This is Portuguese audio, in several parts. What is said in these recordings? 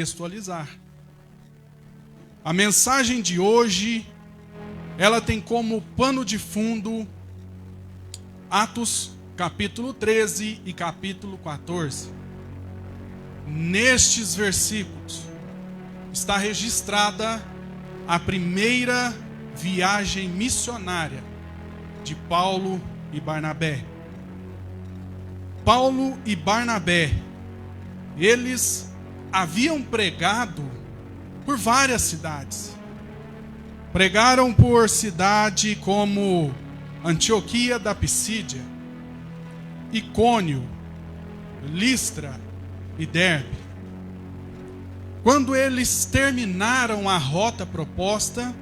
contextualizar. A mensagem de hoje, ela tem como pano de fundo Atos capítulo 13 e capítulo 14. Nestes versículos está registrada a primeira viagem missionária de Paulo e Barnabé. Paulo e Barnabé, eles haviam pregado por várias cidades. Pregaram por cidade como Antioquia da Pisídia, Icônio, Listra e Derbe. Quando eles terminaram a rota proposta,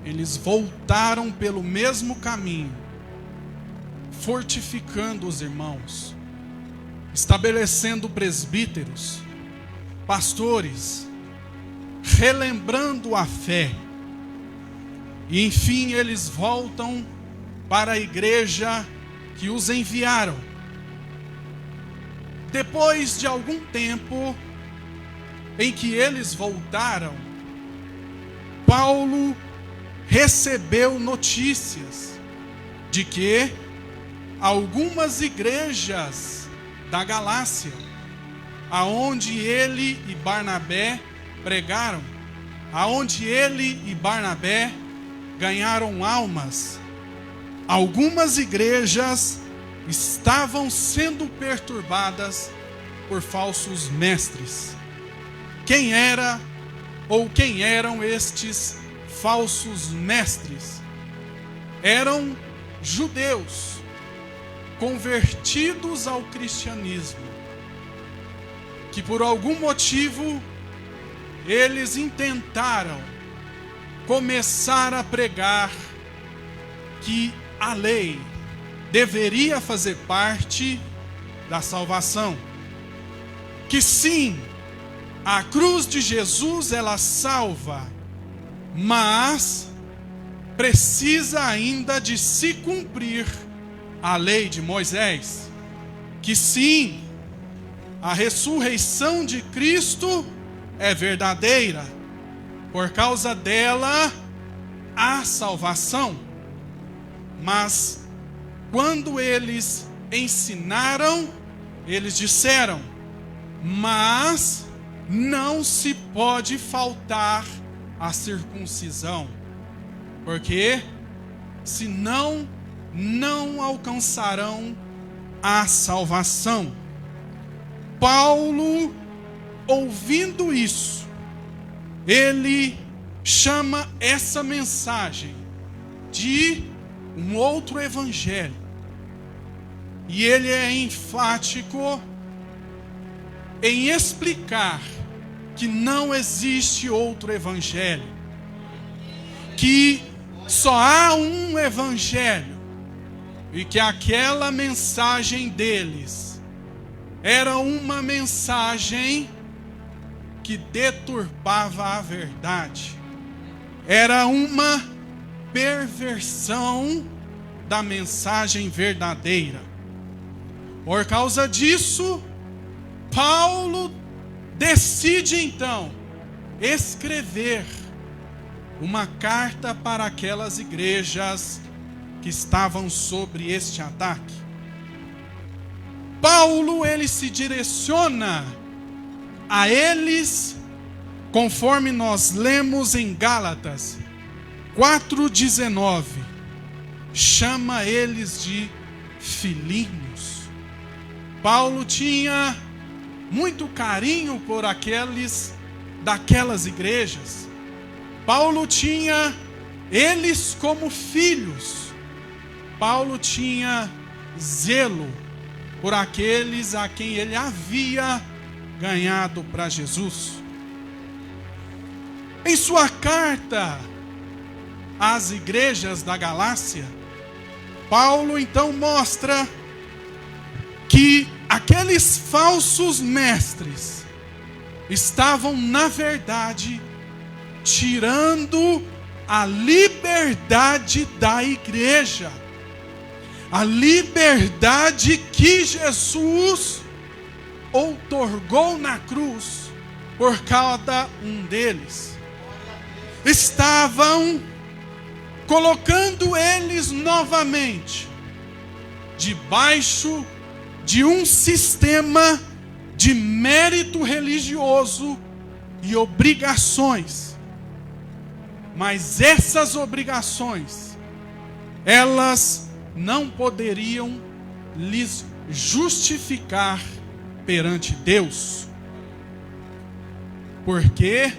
eles voltaram pelo mesmo caminho, fortificando os irmãos, estabelecendo presbíteros, pastores, relembrando a fé. E enfim eles voltam para a igreja que os enviaram. Depois de algum tempo em que eles voltaram, Paulo recebeu notícias de que algumas igrejas da Galácia, aonde ele e Barnabé pregaram, aonde ele e Barnabé ganharam almas, algumas igrejas estavam sendo perturbadas por falsos mestres. Quem era ou quem eram estes falsos mestres? Eram judeus convertidos ao cristianismo, que por algum motivo eles intentaram começar a pregar que a lei deveria fazer parte da salvação, que sim, a cruz de Jesus ela salva, mas precisa ainda de se cumprir a lei de Moisés, que sim, a ressurreição de Cristo é verdadeira, por causa dela há salvação. Mas quando eles ensinaram, eles disseram: mas não se pode faltar a circuncisão, porque senão não alcançarão a salvação. Paulo, ouvindo isso, ele chama essa mensagem de um outro evangelho. E ele é enfático em explicar que não existe outro evangelho, que só há um evangelho, e que aquela mensagem deles era uma mensagem que deturpava a verdade, era uma perversão da mensagem verdadeira. Por causa disso, Paulo decide então escrever uma carta para aquelas igrejas que estavam sobre este ataque. Paulo, ele se direciona a eles, conforme nós lemos em Gálatas 4:19, chama eles de filhinhos. Paulo tinha muito carinho por daquelas igrejas. Paulo tinha eles como filhos. Paulo tinha zelo por aqueles a quem ele havia ganhado para Jesus. Em sua carta às igrejas da Galácia, Paulo então mostra que aqueles falsos mestres estavam, na verdade, tirando a liberdade da igreja, a liberdade que Jesus outorgou na cruz, por cada um deles. Estavam colocando eles novamente debaixo de um sistema de mérito religioso e obrigações. Mas essas obrigações, elas não poderiam lhes justificar perante Deus, porque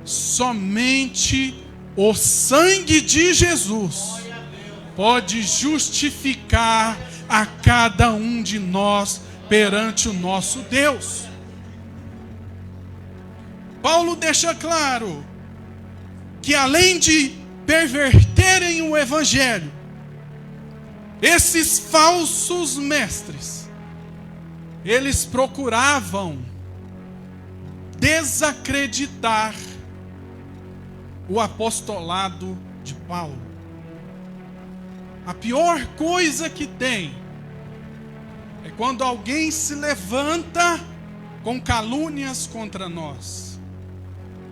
somente o sangue de Jesus pode justificar a cada um de nós perante o nosso Deus. Paulo deixa claro que além de perverterem o evangelho, esses falsos mestres, eles procuravam desacreditar o apostolado de Paulo. A pior coisa que tem é quando alguém se levanta com calúnias contra nós,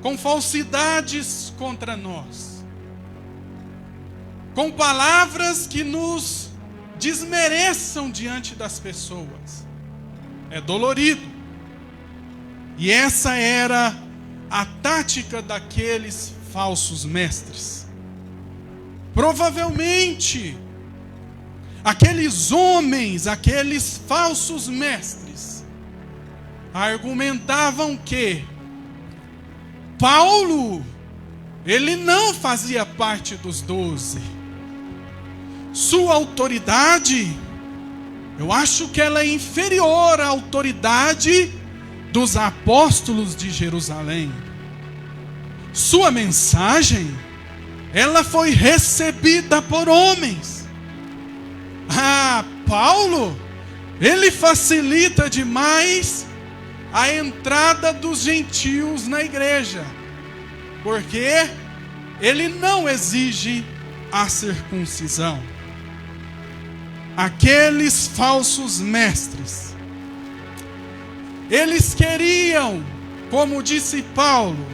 com falsidades contra nós, com palavras que nos desmereçam diante das pessoas. É dolorido. E essa era a tática daqueles falsos mestres. Provavelmente, aqueles homens, aqueles falsos mestres, argumentavam que Paulo, ele não fazia parte dos 12. Sua autoridade, eu acho que ela é inferior à autoridade dos apóstolos de Jerusalém. Sua mensagem, ela foi recebida por homens. Paulo, ele facilita demais a entrada dos gentios na igreja, porque ele não exige a circuncisão. Aqueles falsos mestres, eles queriam, como disse Paulo,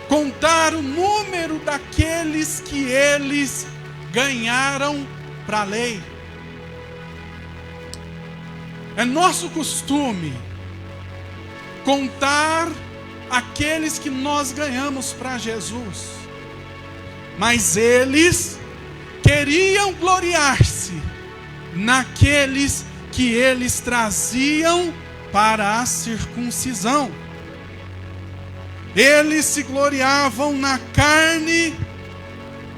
contar o número daqueles que eles ganharam para a lei. É nosso costume contar aqueles que nós ganhamos para Jesus, mas eles queriam gloriar-se naqueles que eles traziam para a circuncisão. Eles se gloriavam na carne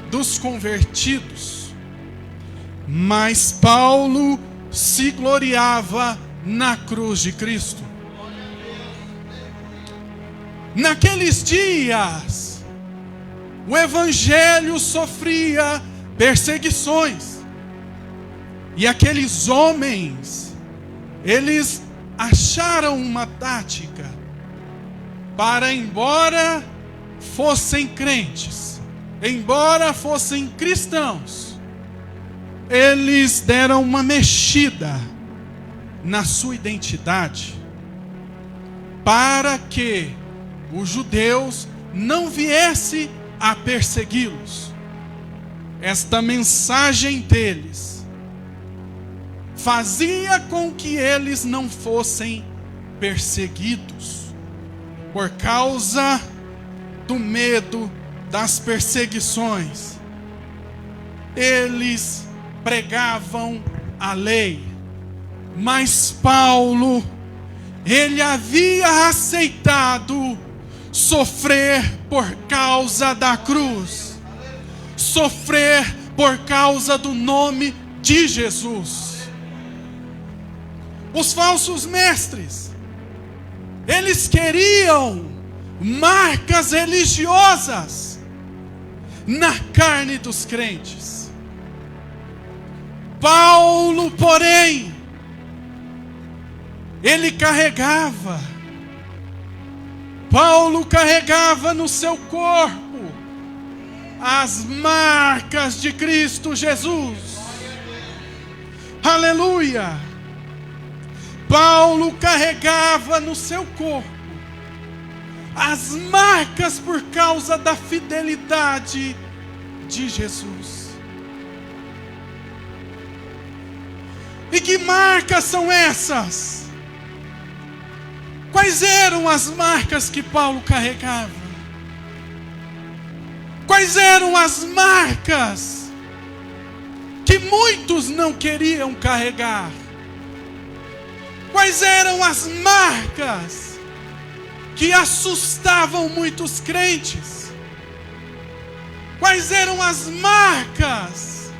dos convertidos, mas Paulo se gloriava na cruz de Cristo. Naqueles dias, o evangelho sofria perseguições, e aqueles homens, eles acharam uma tática para, embora fossem crentes, embora fossem cristãos, eles deram uma mexida na sua identidade, para que os judeus não viessem a persegui-los. Esta mensagem deles fazia com que eles não fossem perseguidos, por causa do medo das perseguições. Eles pregavam a lei, mas Paulo, ele havia aceitado sofrer por causa da cruz, sofrer por causa do nome de Jesus. Os falsos mestres, eles queriam marcas religiosas na carne dos crentes. Paulo, porém, ele carregava no seu corpo as marcas de Cristo Jesus. Aleluia! Paulo carregava no seu corpo as marcas por causa da fidelidade de Jesus. E que marcas são essas? Quais eram as marcas que Paulo carregava? Quais eram as marcas que muitos não queriam carregar? Quais eram as marcas que assustavam muitos crentes? Quais eram as marcas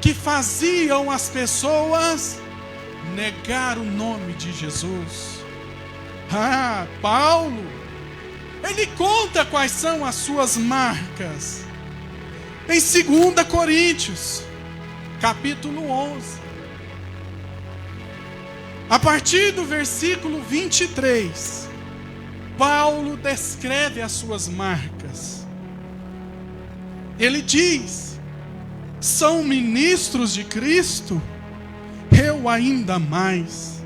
que faziam as pessoas negar o nome de Jesus? Paulo, ele conta quais são as suas marcas. Em 2 Coríntios, capítulo 11. A partir do versículo 23, Paulo descreve as suas marcas. Ele diz: são ministros de Cristo? Eu ainda mais.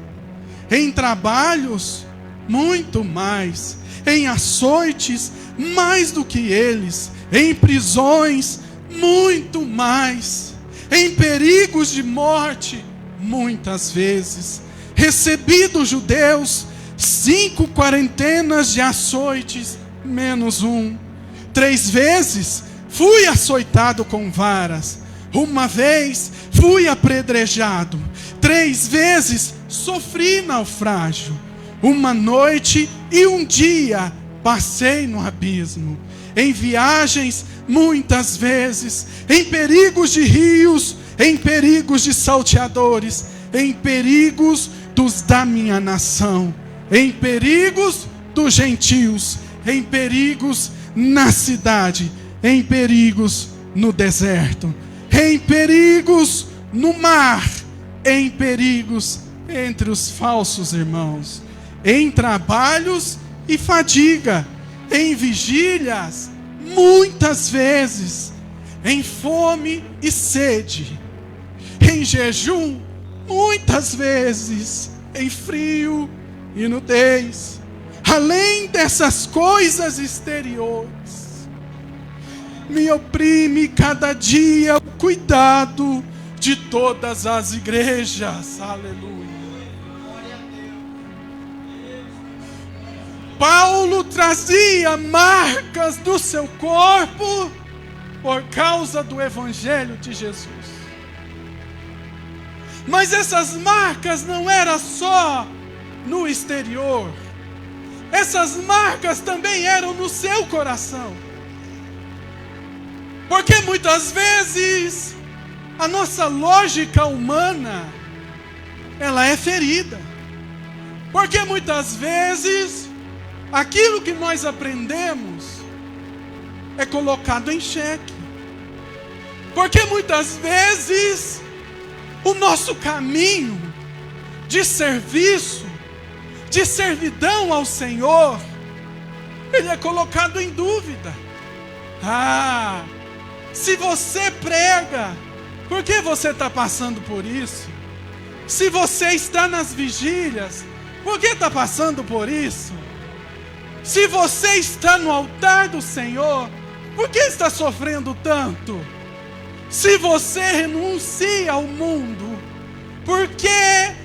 Em trabalhos, muito mais. Em açoites, mais do que eles. Em prisões, muito mais. Em perigos de morte, muitas vezes. Recebi dos judeus 5 quarentenas de açoites, menos um. 3 vezes fui açoitado com varas. 1 vez fui apedrejado. 3 vezes sofri naufrágio. 1 noite e 1 dia passei no abismo. Em viagens, muitas vezes. Em perigos de rios, em perigos de salteadores, em perigos dos da minha nação, em perigos dos gentios, em perigos na cidade, em perigos no deserto, em perigos no mar, em perigos entre os falsos irmãos, em trabalhos e fadiga, em vigílias, muitas vezes, em fome e sede, em jejum, muitas vezes, em frio e nudez. Além dessas coisas exteriores, me oprime cada dia o cuidado de todas as igrejas. Aleluia. Paulo trazia marcas do seu corpo por causa do evangelho de Jesus. Mas essas marcas não eram só no exterior. Essas marcas também eram no seu coração. Porque muitas vezes a nossa lógica humana, ela é ferida. Porque muitas vezes aquilo que nós aprendemos é colocado em xeque. Porque muitas vezes o nosso caminho de serviço, de servidão ao Senhor, ele é colocado em dúvida. Se você prega, por que você está passando por isso? Se você está nas vigílias, por que está passando por isso? Se você está no altar do Senhor, por que está sofrendo tanto? Se você renuncia ao mundo, por que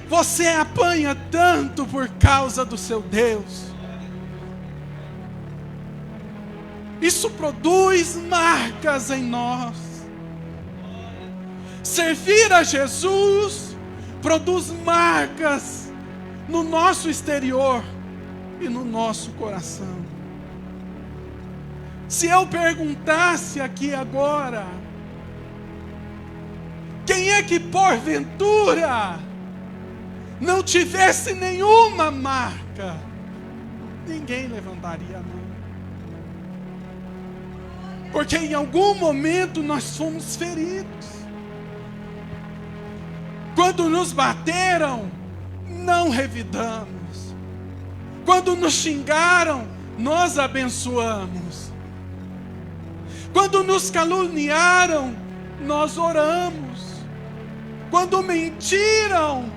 você apanha tanto por causa do seu Deus? Isso produz marcas em nós. Servir a Jesus produz marcas no nosso exterior e no nosso coração. Se eu perguntasse aqui agora, quem é que porventura não tivesse nenhuma marca? Ninguém levantaria a mão. Porque em algum momento nós fomos feridos. Quando nos bateram, não revidamos. Quando nos xingaram, nós abençoamos. Quando nos caluniaram, nós oramos. Quando mentiram,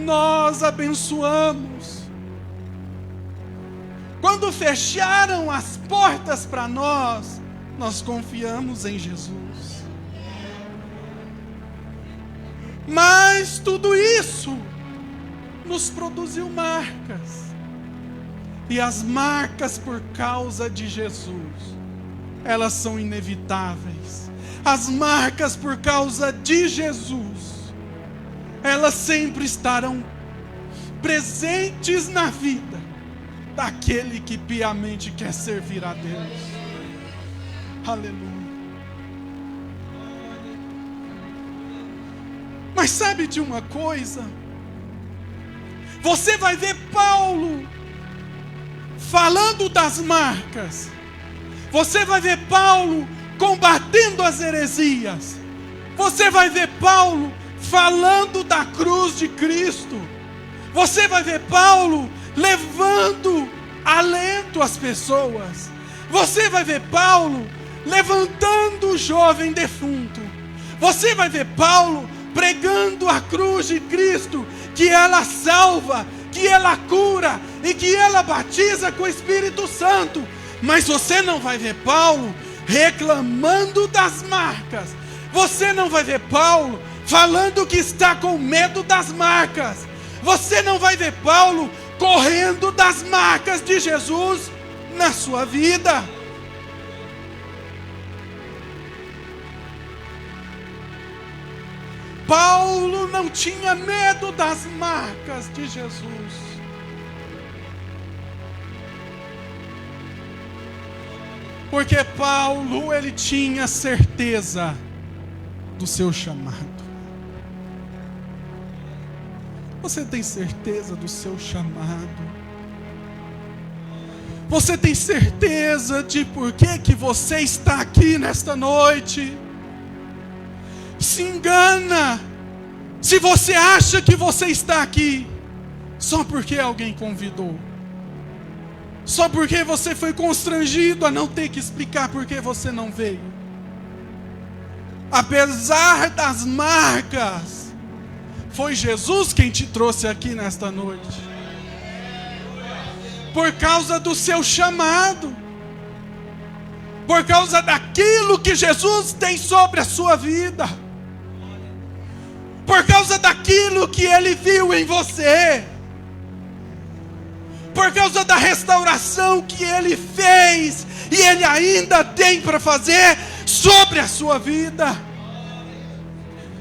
nós abençoamos. quando fecharam as portas para nós, nós confiamos em Jesus. Mas tudo isso nos produziu marcas. E as marcas por causa de Jesus, elas são inevitáveis. As marcas por causa de Jesus, elas sempre estarão presentes na vida daquele que piamente quer servir a Deus. Aleluia. Mas sabe de uma coisa? Você vai ver Paulo falando das marcas. Você vai ver Paulo combatendo as heresias. Você vai ver Paulo falando da cruz de Cristo. Você vai ver Paulo levando alento às pessoas. Você vai ver Paulo levantando o jovem defunto. Você vai ver Paulo pregando a cruz de Cristo, que ela salva, que ela cura e que ela batiza com o Espírito Santo. Mas você não vai ver Paulo reclamando das marcas. Você não vai ver Paulo falando que está com medo das marcas. Você não vai ver Paulo correndo das marcas de Jesus na sua vida. Paulo não tinha medo das marcas de Jesus. Porque Paulo, ele tinha certeza do seu chamado. Você tem certeza do seu chamado? Você tem certeza de por que você está aqui nesta noite? Se engana se você acha que você está aqui só porque alguém convidou, só porque você foi constrangido a não ter que explicar por que você não veio. Apesar das marcas, foi Jesus quem te trouxe aqui nesta noite, por causa do seu chamado, por causa daquilo que Jesus tem sobre a sua vida, por causa daquilo que Ele viu em você, por causa da restauração que Ele fez e Ele ainda tem para fazer sobre a sua vida,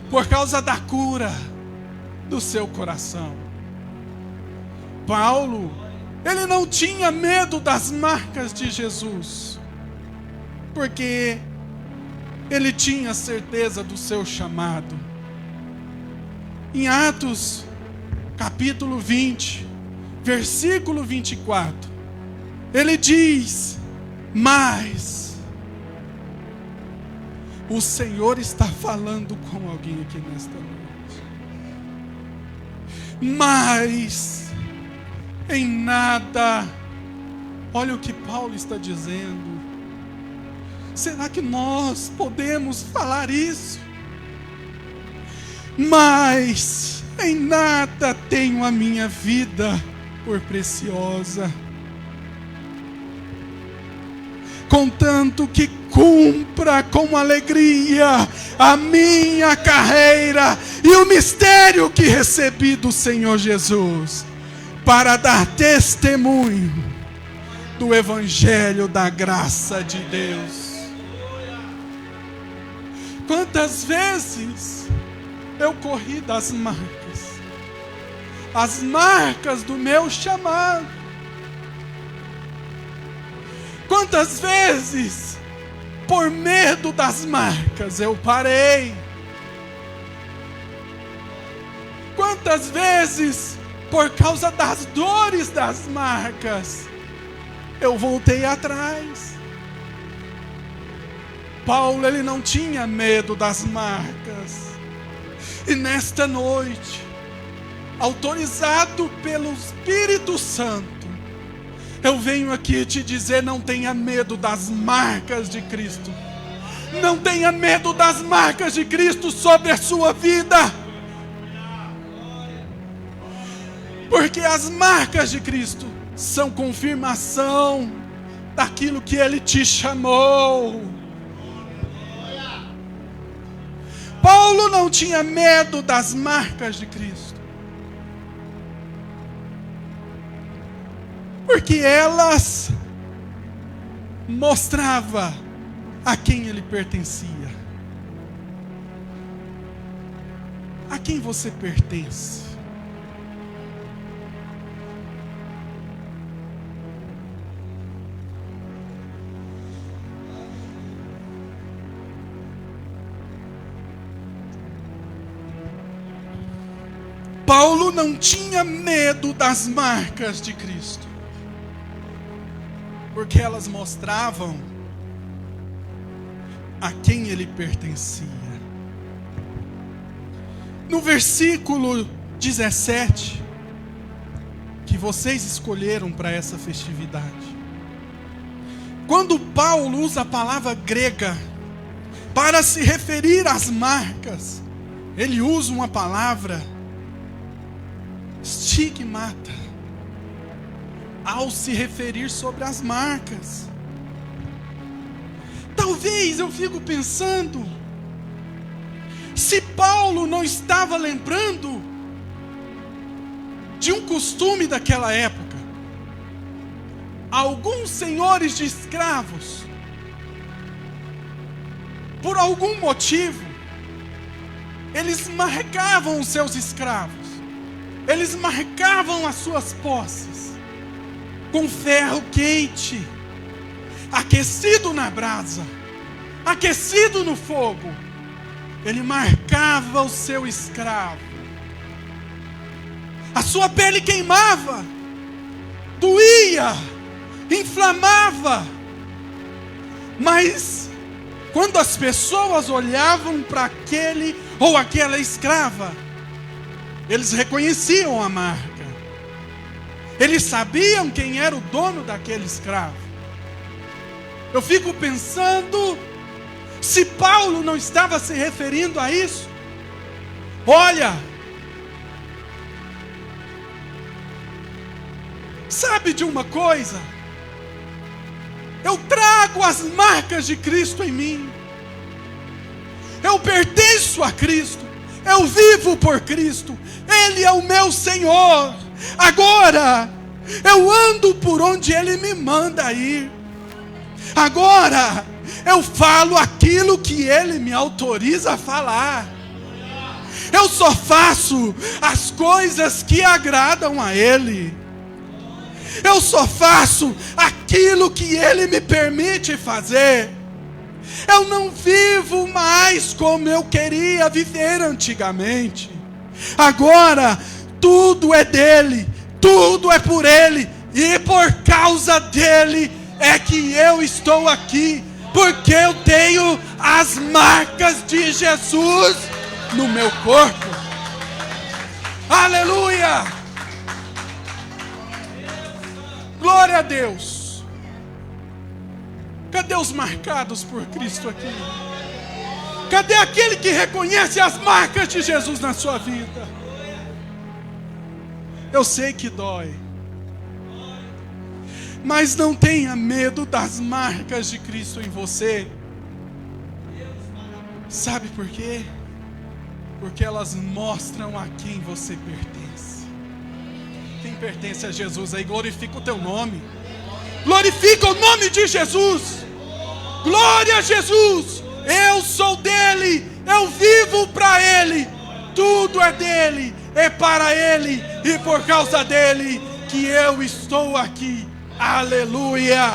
por causa da cura do seu coração. Paulo, ele não tinha medo das marcas de Jesus, porque ele tinha certeza do seu chamado. Em Atos, capítulo 20, versículo 24, ele diz: mas o Senhor está falando com alguém aqui nesta noite. Mas em nada, olha o que Paulo está dizendo. Será que nós podemos falar isso? Mas em nada tenho a minha vida por preciosa, contanto que cumpra com alegria a minha carreira e o mistério que recebi do Senhor Jesus, para dar testemunho do Evangelho da graça de Deus. Quantas vezes eu corri das marcas, as marcas do meu chamado. Quantas vezes, por medo das marcas, eu parei. Quantas vezes, por causa das dores das marcas, eu voltei atrás. Paulo, ele não tinha medo das marcas. E nesta noite, autorizado pelo Espírito Santo, eu venho aqui te dizer: não tenha medo das marcas de Cristo. Não tenha medo das marcas de Cristo sobre a sua vida. Porque as marcas de Cristo são confirmação daquilo que Ele te chamou. Paulo não tinha medo das marcas de Cristo, porque elas mostravam a quem ele pertencia. A quem você pertence? Paulo não tinha medo das marcas de Cristo, porque elas mostravam a quem ele pertencia. No versículo 17, que vocês escolheram para essa festividade, quando Paulo usa a palavra grega para se referir às marcas, ele usa uma palavra stigmata, ao se referir sobre as marcas. Talvez eu fico pensando, se Paulo não estava lembrando de um costume daquela época. Alguns senhores de escravos, por algum motivo, eles marcavam os seus escravos, eles marcavam as suas posses com ferro quente, aquecido na brasa, aquecido no fogo. Ele marcava o seu escravo. A sua pele queimava, doía, inflamava. Mas quando as pessoas olhavam para aquele ou aquela escrava, eles reconheciam a marca. Eles sabiam quem era o dono daquele escravo. Eu fico pensando, se Paulo não estava se referindo a isso. Olha, sabe de uma coisa? Eu trago as marcas de Cristo em mim. Eu pertenço a Cristo. Eu vivo por Cristo. Ele é o meu Senhor. Agora, eu ando por onde Ele me manda ir. Agora, eu falo aquilo que Ele me autoriza a falar. Eu só faço as coisas que agradam a Ele. Eu só faço aquilo que Ele me permite fazer. Eu não vivo mais como eu queria viver antigamente. Agora, tudo é dEle, tudo é por Ele, e por causa dEle é que eu estou aqui, porque eu tenho as marcas de Jesus no meu corpo. Aleluia! Glória a Deus! Cadê os marcados por Cristo aqui? Cadê aquele que reconhece as marcas de Jesus na sua vida? Eu sei que dói, mas não tenha medo das marcas de Cristo em você. Sabe por quê? Porque elas mostram a quem você pertence. Quem pertence a Jesus aí, glorifica o teu nome. Glorifica o nome de Jesus. Glória a Jesus. Eu sou dele, eu vivo para Ele. Tudo é dele, é para Ele, e por causa dele que eu estou aqui. Aleluia!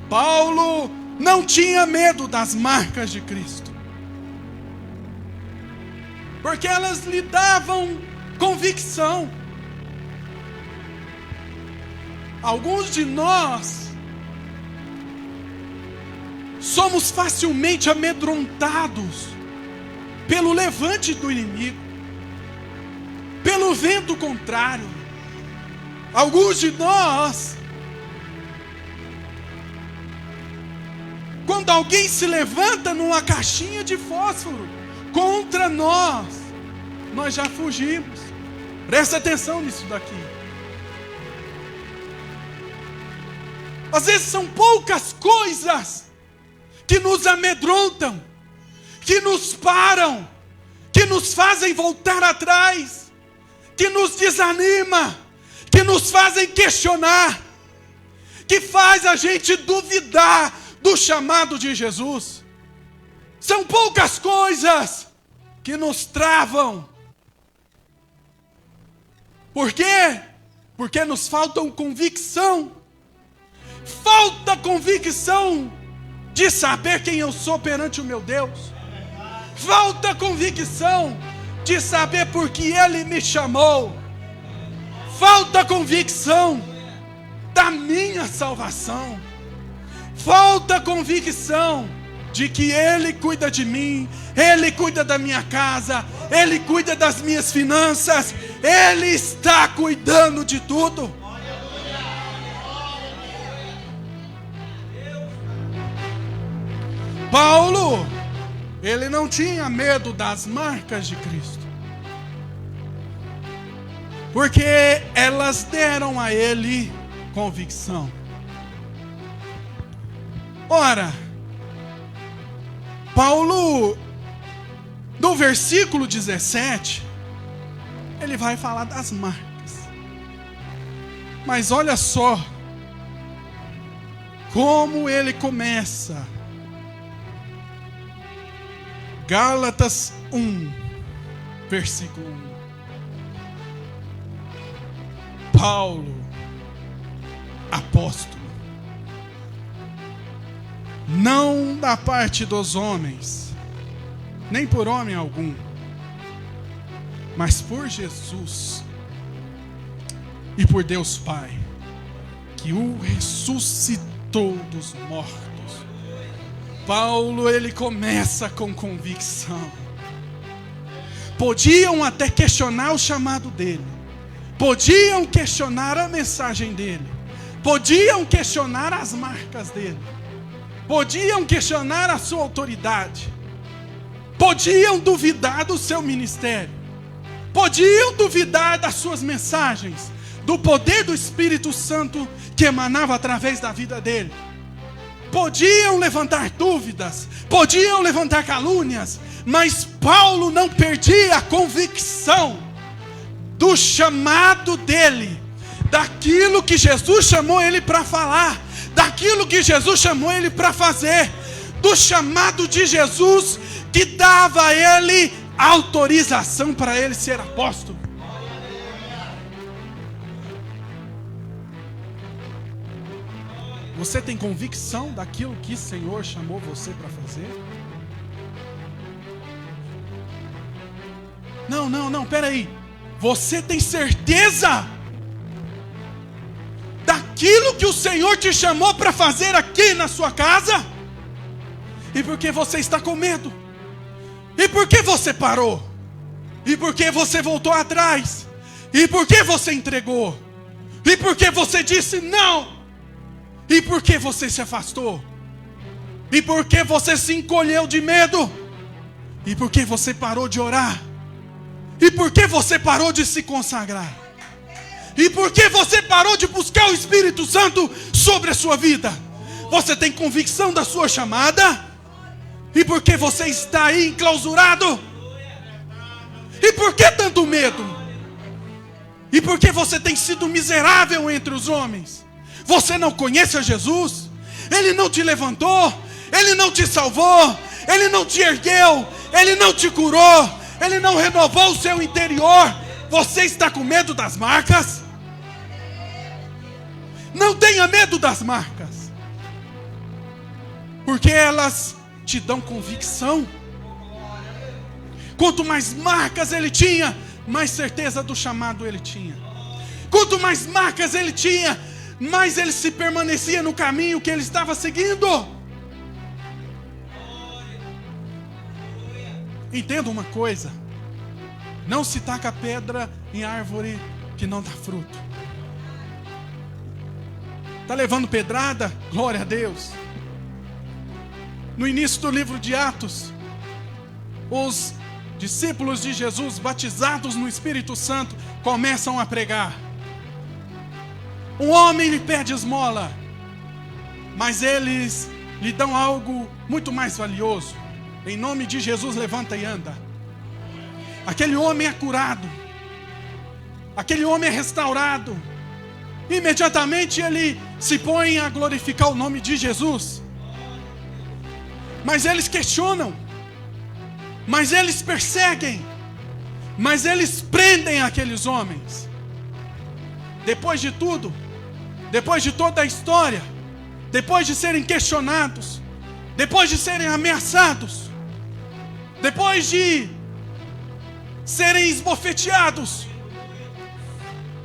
Paulo não tinha medo das marcas de Cristo, porque elas lhe davam convicção. Alguns de nós somos facilmente amedrontados pelo levante do inimigo, pelo vento contrário. Alguns de nós, quando alguém se levanta numa caixinha de fósforo contra nós, nós já fugimos. Presta atenção nisso daqui. Às vezes são poucas coisas que nos amedrontam, que nos param, que nos fazem voltar atrás, que nos desanima, que nos fazem questionar, que faz a gente duvidar do chamado de Jesus. São poucas coisas que nos travam. Por quê? Porque nos faltam convicção. Falta convicção de saber quem eu sou perante o meu Deus. Falta convicção de saber por que Ele me chamou. Falta convicção da minha salvação. Falta convicção de que Ele cuida de mim, Ele cuida da minha casa, Ele cuida das minhas finanças, Ele está cuidando de tudo. Paulo, ele não tinha medo das marcas de Cristo, porque elas deram a ele convicção. Ora, Paulo, no versículo 17, ele vai falar das marcas. Mas olha só como ele começa. Gálatas 1, versículo 1. Paulo, apóstolo, não da parte dos homens, nem por homem algum, mas por Jesus e por Deus Pai, que o ressuscitou dos mortos. Paulo, ele começa com convicção. Podiam até questionar o chamado dele, podiam questionar a mensagem dele, podiam questionar as marcas dele, podiam questionar a sua autoridade, podiam duvidar do seu ministério, podiam duvidar das suas mensagens, do poder do Espírito Santo que emanava através da vida dele. Podiam levantar dúvidas, podiam levantar calúnias, mas Paulo não perdia a convicção do chamado dele, daquilo que Jesus chamou ele para falar, daquilo que Jesus chamou ele para fazer, do chamado de Jesus que dava a ele autorização para ele ser apóstolo. Você tem convicção daquilo que o Senhor chamou você para fazer? Não, peraí. Você tem certeza daquilo que o Senhor te chamou para fazer aqui na sua casa? E por que você está com medo? E por que você parou? E por que você voltou atrás? E por que você entregou? E por que você disse não? E por que você se afastou? E por que você se encolheu de medo? E por que você parou de orar? E por que você parou de se consagrar? E por que você parou de buscar o Espírito Santo sobre a sua vida? Você tem convicção da sua chamada? E por que você está aí enclausurado? E por que tanto medo? E por que você tem sido miserável entre os homens? Você não conhece a Jesus? Ele não te levantou, Ele não te salvou, Ele não te ergueu, Ele não te curou, Ele não renovou o seu interior. Você está com medo das marcas? Não tenha medo das marcas, porque elas te dão convicção. Quanto mais marcas ele tinha, mais certeza do chamado ele tinha. Quanto mais marcas ele tinha, mais ele se permanecia no caminho que ele estava seguindo. Entenda uma coisa: não se taca pedra em árvore que não dá fruto. Está levando pedrada? Glória a Deus. No início do livro de Atos, os discípulos de Jesus, batizados no Espírito Santo, começam a pregar. Um homem lhe pede esmola, mas eles lhe dão algo muito mais valioso. Em nome de Jesus, levanta e anda. Aquele homem é curado, aquele homem é restaurado. Imediatamente ele se põe a glorificar o nome de Jesus. Mas eles questionam, mas eles perseguem, mas eles prendem aqueles homens. Depois de tudo, depois de toda a história, depois de serem questionados, depois de serem ameaçados, depois de serem esbofeteados,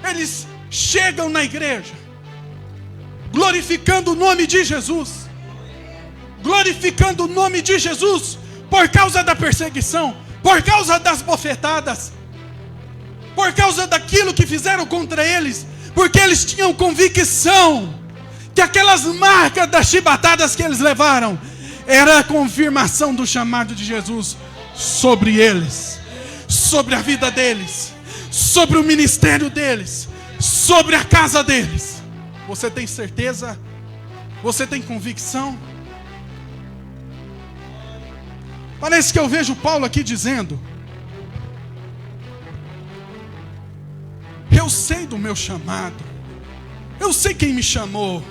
eles chegam na igreja, glorificando o nome de Jesus, glorificando o nome de Jesus, por causa da perseguição, por causa das bofetadas, por causa daquilo que fizeram contra eles, porque eles tinham convicção que aquelas marcas das chibatadas que eles levaram era a confirmação do chamado de Jesus sobre eles, sobre a vida deles, sobre o ministério deles, sobre a casa deles. Você tem certeza? Você tem convicção? Parece que eu vejo Paulo aqui dizendo: eu sei do meu chamado, eu sei quem me chamou,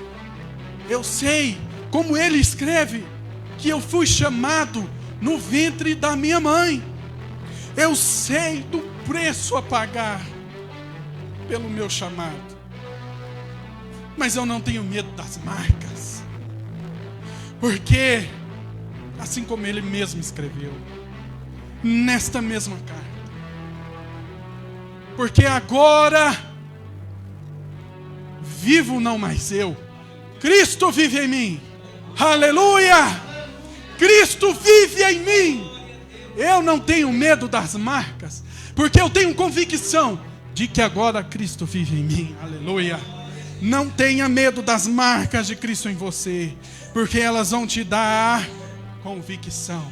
eu sei, como ele escreve, que eu fui chamado no ventre da minha mãe. Eu sei do preço a pagar pelo meu chamado. Mas eu não tenho medo das marcas, porque, assim como ele mesmo escreveu, nesta mesma carta, porque agora vivo não mais eu, Cristo vive em mim. Aleluia! Cristo vive em mim. Eu não tenho medo das marcas, porque eu tenho convicção de que agora Cristo vive em mim. Aleluia! Não tenha medo das marcas de Cristo em você, porque elas vão te dar convicção.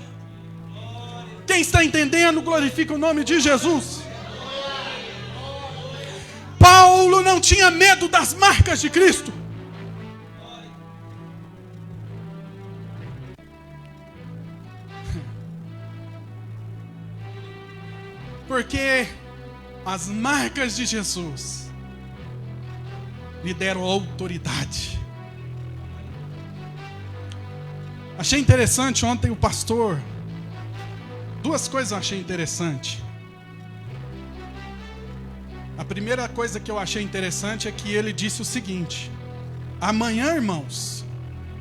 Quem está entendendo, glorifica o nome de Jesus. Paulo não tinha medo das marcas de Cristo. Porque as marcas de Jesus lhe deram autoridade. Achei interessante ontem o pastor. Duas coisas eu achei interessante. A primeira coisa que eu achei interessante é que ele disse o seguinte: amanhã, irmãos,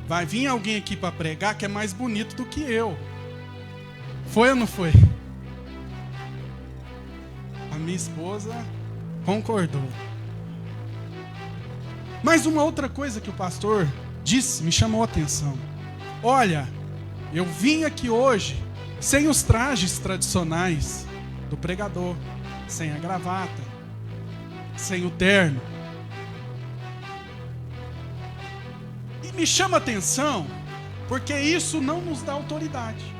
vai vir alguém aqui para pregar que é mais bonito do que eu. Foi ou não foi? A minha esposa concordou. Mas uma outra coisa que o pastor disse me chamou a atenção. Olha, eu vim aqui hoje sem os trajes tradicionais do pregador, sem a gravata, sem o terno. E me chama a atenção, porque isso não nos dá autoridade.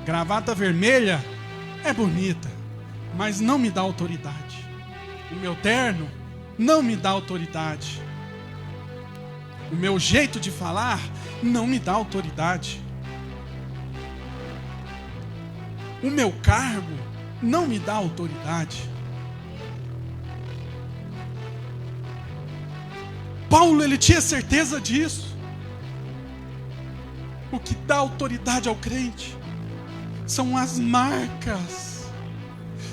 Gravata vermelha é bonita, mas não me dá autoridade. O meu terno não me dá autoridade. O meu jeito de falar não me dá autoridade. O meu cargo não me dá autoridade. Paulo, ele tinha certeza disso. O que dá autoridade ao crente são as marcas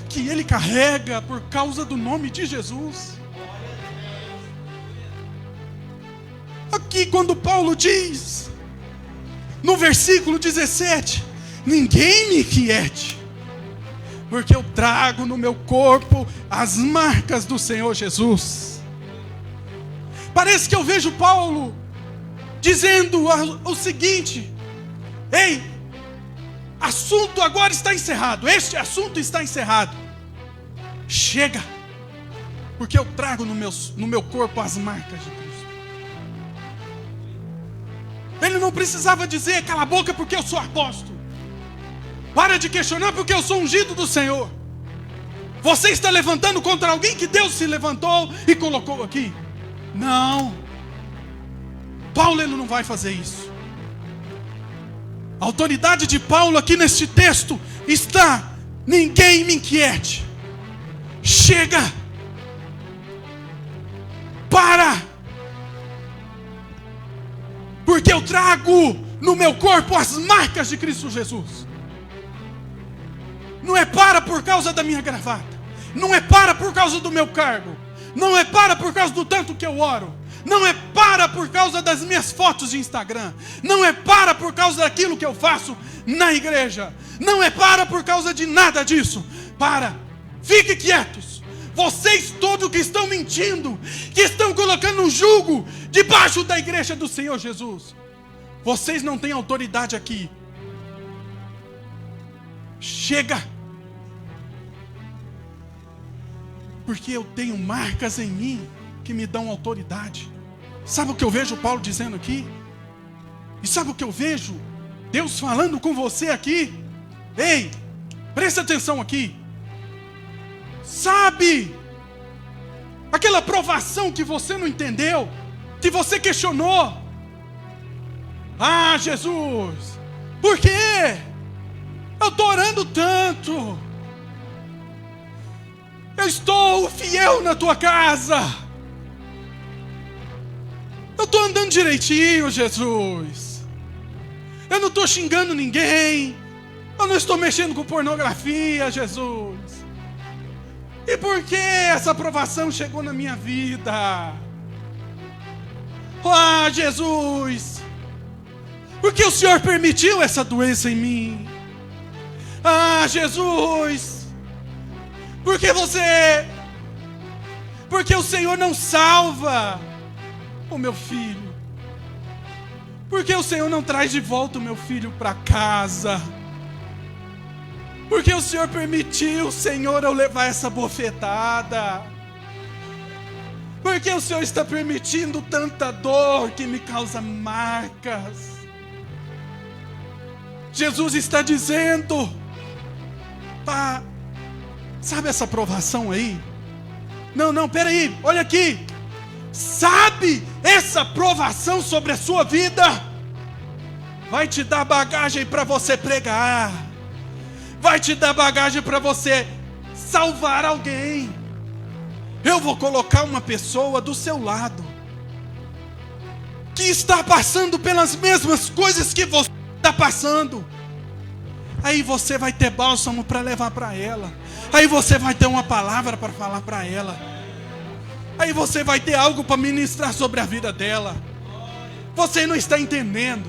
que ele carrega por causa do nome de Jesus. Aqui quando Paulo diz, no versículo 17, ninguém me inquiete, porque eu trago no meu corpo as marcas do Senhor Jesus. Parece que eu vejo Paulo dizendo o seguinte: ei, assunto agora está encerrado, este assunto está encerrado. Chega, porque eu trago no meu corpo as marcas de Cristo. Ele não precisava dizer: cala a boca porque eu sou apóstolo. Para de questionar porque eu sou ungido do Senhor. Você está levantando contra alguém que Deus se levantou e colocou aqui. Não. Paulo, ele não vai fazer isso. A autoridade de Paulo aqui neste texto está: ninguém me inquiete. Chega. Para. Porque eu trago no meu corpo as marcas de Cristo Jesus. Não é para por causa da minha gravata. Não é para por causa do meu cargo. Não é para por causa do tanto que eu oro. Não é para por causa das minhas fotos de Instagram. Não é para por causa daquilo que eu faço na igreja. Não é para por causa de nada disso. Para. Fiquem quietos. Vocês todos que estão mentindo, que estão colocando um jugo debaixo da igreja do Senhor Jesus, vocês não têm autoridade aqui. Chega. Porque eu tenho marcas em mim que me dão autoridade. Sabe o que eu vejo Paulo dizendo aqui? E sabe o que eu vejo Deus falando com você aqui? Ei, presta atenção aqui. Sabe aquela provação que você não entendeu, que você questionou? Ah, Jesus, por quê? Eu estou orando tanto. Eu estou fiel na tua casa. Eu estou andando direitinho, Jesus. Eu não estou xingando ninguém. Eu não estou mexendo com pornografia, Jesus. E por que essa provação chegou na minha vida? Ah, Jesus, por que o Senhor permitiu essa doença em mim? Ah, Jesus, porque o Senhor não salva o meu filho? Porque o Senhor não traz de volta o meu filho para casa? Porque o Senhor permitiu, Senhor, eu levar essa bofetada? Porque o Senhor está permitindo tanta dor que me causa marcas? Jesus está dizendo: pá, sabe essa provação aí? Não, peraí, olha aqui. Sabe essa provação sobre a sua vida? Vai te dar bagagem para você pregar. Vai te dar bagagem para você salvar alguém. Eu vou colocar uma pessoa do seu lado que está passando pelas mesmas coisas que você está passando. Aí você vai ter bálsamo para levar para ela. Aí você vai ter uma palavra para falar para ela. Aí você vai ter algo para ministrar sobre a vida dela. Você não está entendendo,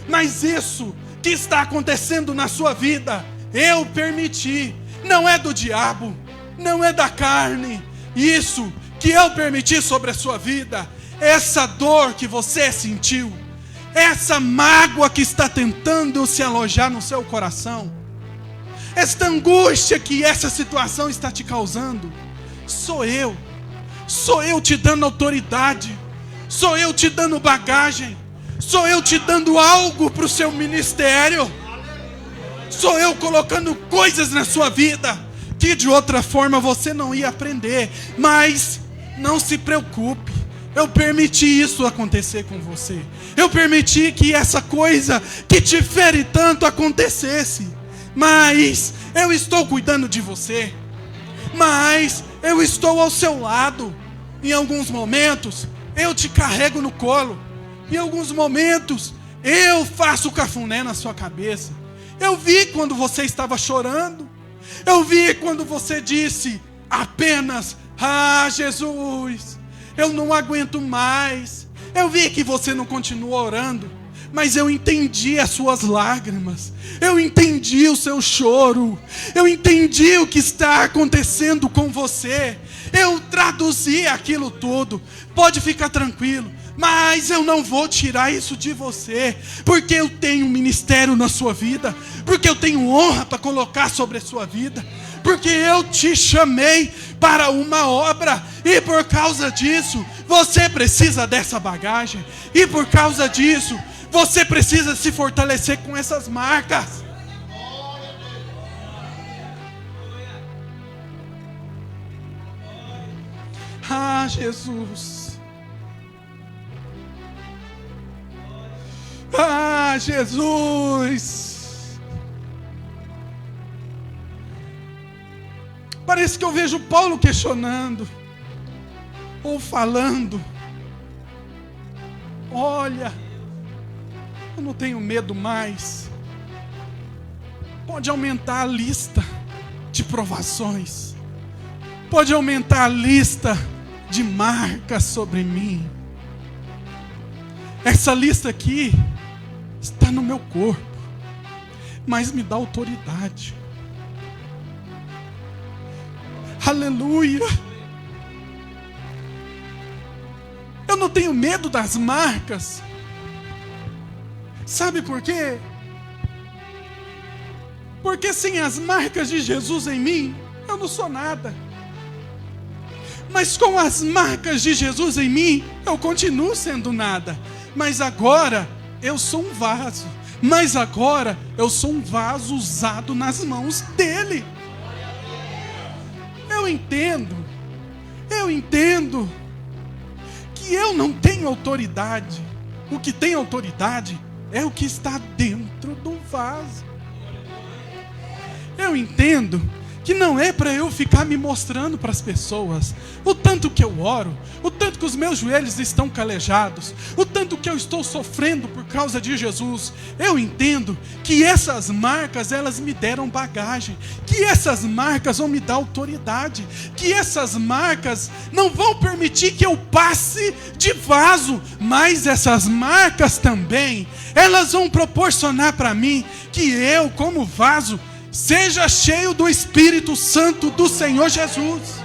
mas isso que está acontecendo na sua vida, eu permiti. Não é do diabo, não é da carne. Isso que eu permiti sobre a sua vida, essa dor que você sentiu, essa mágoa que está tentando se alojar no seu coração, esta angústia que essa situação está te causando, sou eu te dando autoridade, sou eu te dando bagagem, sou eu te dando algo para o seu ministério, sou eu colocando coisas na sua vida que de outra forma você não ia aprender. Mas não se preocupe, eu permiti isso acontecer com você. Eu permiti que essa coisa que te fere tanto acontecesse. Mas eu estou cuidando de você. Mas eu estou ao seu lado. Em alguns momentos eu te carrego no colo. Em alguns momentos eu faço cafuné na sua cabeça. Eu vi quando você estava chorando. Eu vi quando você disse apenas: ah, Jesus, eu não aguento mais. Eu vi que você não continuou orando, mas eu entendi as suas lágrimas. Eu entendi o seu choro. Eu entendi o que está acontecendo com você. Eu traduzi aquilo tudo. Pode ficar tranquilo. Mas eu não vou tirar isso de você, porque eu tenho um ministério na sua vida, porque eu tenho honra para colocar sobre a sua vida, porque eu te chamei para uma obra, e por causa disso, você precisa dessa bagagem, e por causa disso, Você precisa se fortalecer com essas marcas. Ah, Jesus. Ah, Jesus. Parece que eu vejo Paulo questionando, ou falando: olha, eu não tenho medo mais. Pode aumentar a lista de provações, pode aumentar a lista de marcas sobre mim. Essa lista aqui está no meu corpo, mas me dá autoridade. Aleluia. Eu não tenho medo das marcas. Sabe por quê? Porque sem as marcas de Jesus em mim, eu não sou nada. Mas com as marcas de Jesus em mim, eu continuo sendo nada. Mas agora eu sou um vaso. Mas agora eu sou um vaso usado nas mãos dele. Eu entendo que eu não tenho autoridade. O que tem autoridade é o que está dentro do vaso. Eu entendo que não é para eu ficar me mostrando para as pessoas o tanto que eu oro, o tanto que os meus joelhos estão calejados, o tanto que eu estou sofrendo por causa de Jesus. Eu entendo que essas marcas, elas me deram bagagem, que essas marcas vão me dar autoridade, que essas marcas não vão permitir que eu passe de vaso, mas essas marcas também, elas vão proporcionar para mim que eu, como vaso, seja cheio do Espírito Santo do Senhor Jesus.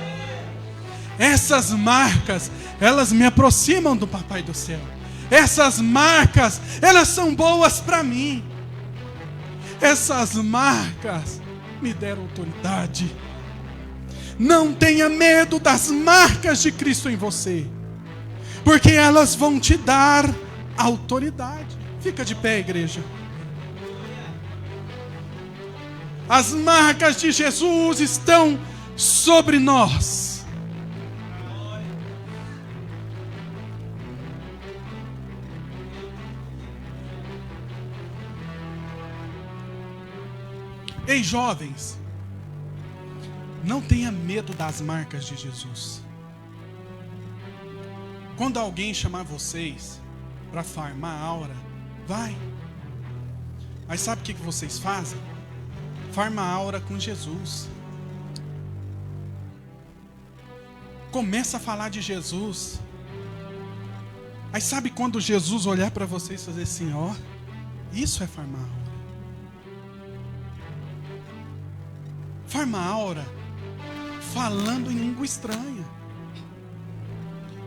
Essas marcas, elas me aproximam do Papai do Céu. Essas marcas, elas são boas para mim. Essas marcas me deram autoridade. Não tenha medo das marcas de Cristo em você, porque elas vão te dar autoridade. Fica de pé, igreja. As marcas de Jesus estão sobre nós. Ei, jovens, não tenha medo das marcas de Jesus. Quando alguém chamar vocês para farmar a aura, vai. Mas sabe o que vocês fazem? Farma a aura com Jesus. Começa a falar de Jesus. Aí sabe quando Jesus olhar para vocês e fazer assim, ó, isso é farmar a aura. Farma a aura falando em língua estranha.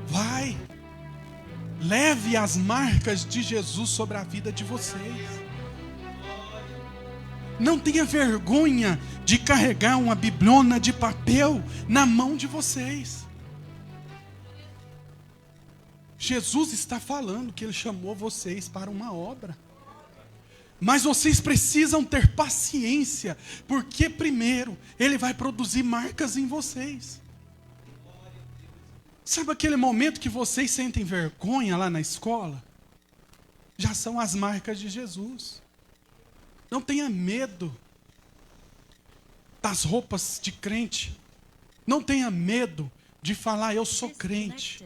Vai. Leve as marcas de Jesus sobre a vida de vocês. Não tenha vergonha de carregar uma bibliona de papel na mão de vocês. Jesus está falando que Ele chamou vocês para uma obra. Mas vocês precisam ter paciência, porque primeiro Ele vai produzir marcas em vocês. Sabe aquele momento que vocês sentem vergonha lá na escola? Já são as marcas de Jesus. Não tenha medo das roupas de crente. Não tenha medo de falar, eu sou crente.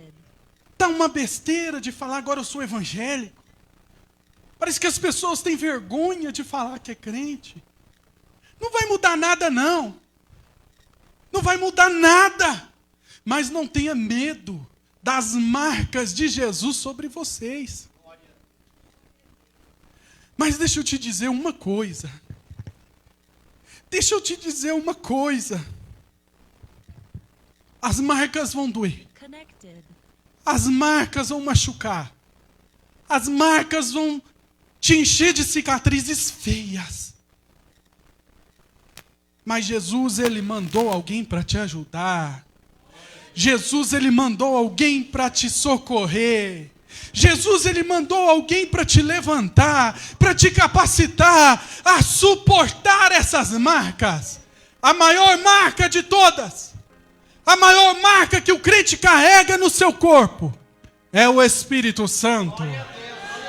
Está uma besteira de falar, agora eu sou evangélico. Parece que as pessoas têm vergonha de falar que é crente. Não vai mudar nada, não. Não vai mudar nada. Mas não tenha medo das marcas de Jesus sobre vocês. Mas deixa eu te dizer uma coisa. Deixa eu te dizer uma coisa. As marcas vão doer. As marcas vão machucar. As marcas vão te encher de cicatrizes feias. Mas Jesus, Ele mandou alguém para te ajudar. Jesus, Ele mandou alguém para te socorrer. Jesus, ele mandou alguém para te levantar, para te capacitar a suportar essas marcas. A maior marca de todas, a maior marca que o crente carrega no seu corpo, é o Espírito Santo.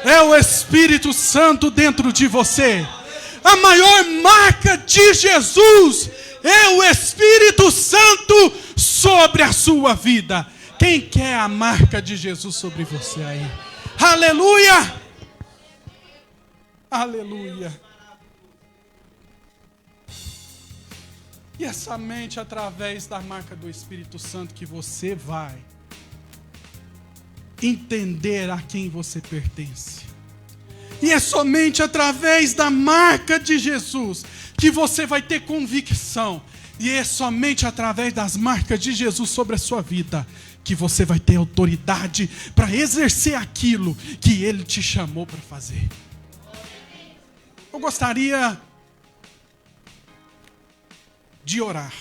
É o Espírito Santo dentro de você. A maior marca de Jesus é o Espírito Santo sobre a sua vida. Quem quer a marca de Jesus sobre você aí? Aleluia! Aleluia! E é somente através da marca do Espírito Santo que você vai entender a quem você pertence. E é somente através da marca de Jesus que você vai ter convicção. E é somente através das marcas de Jesus sobre a sua vida que você vai ter autoridade para exercer aquilo que Ele te chamou para fazer. Eu gostaria de orar.